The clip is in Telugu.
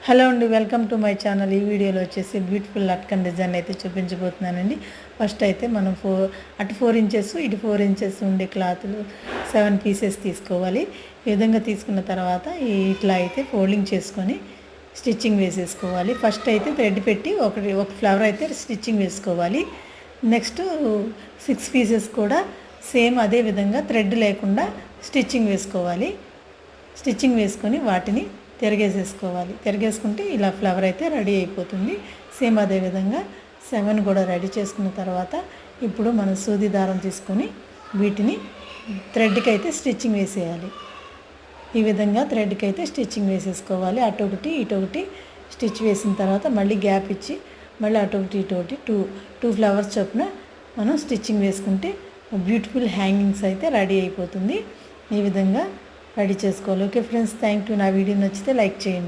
హలో అండి, వెల్కమ్ టు మై ఛానల్. ఈ వీడియోలో వచ్చేసి బ్యూటిఫుల్ లట్కన్ డిజైన్ అయితే చూపించబోతున్నానండి. ఫస్ట్ అయితే మనం 4 ఇంచెస్ ఇటు 4 ఇంచెస్ ఉండే క్లాత్లు 7 పీసెస్ తీసుకోవాలి. ఈ విధంగా తీసుకున్న తర్వాత ఇట్లా అయితే ఫోల్డింగ్ చేసుకొని స్టిచ్చింగ్ వేసేసుకోవాలి. ఫస్ట్ అయితే థ్రెడ్ పెట్టి ఒక ఫ్లవర్ అయితే స్టిచ్చింగ్ వేసుకోవాలి. నెక్స్ట్ 6 పీసెస్ కూడా సేమ్ అదే విధంగా థ్రెడ్ లేకుండా స్టిచ్చింగ్ వేసుకోవాలి. స్టిచ్చింగ్ వేసుకొని వాటిని తిరగేసుకుంటే ఇలా ఫ్లవర్ అయితే రెడీ అయిపోతుంది. సేమ్ అదే విధంగా 7 కూడా రెడీ చేసుకున్న తర్వాత ఇప్పుడు మనం సూది దారం తీసుకొని వీటిని థ్రెడ్కి అయితే స్టిచ్చింగ్ వేసేయాలి. ఈ విధంగా థ్రెడ్కి అయితే స్టిచ్చింగ్ వేసేసుకోవాలి. అటు ఒకటి ఇటు ఒకటి స్టిచ్ వేసిన తర్వాత మళ్ళీ గ్యాప్ ఇచ్చి మళ్ళీ అటు ఒకటి ఇటు ఒకటి టూ ఫ్లవర్స్ చొప్పున మనం స్టిచ్చింగ్ వేసుకుంటే బ్యూటిఫుల్ హ్యాంగింగ్స్ అయితే రెడీ అయిపోతుంది. ఈ విధంగా రెడీ చేసుకోవాలి. Okay friends, thank you. నా వీడియో నచ్చితే లైక్ చేయండి.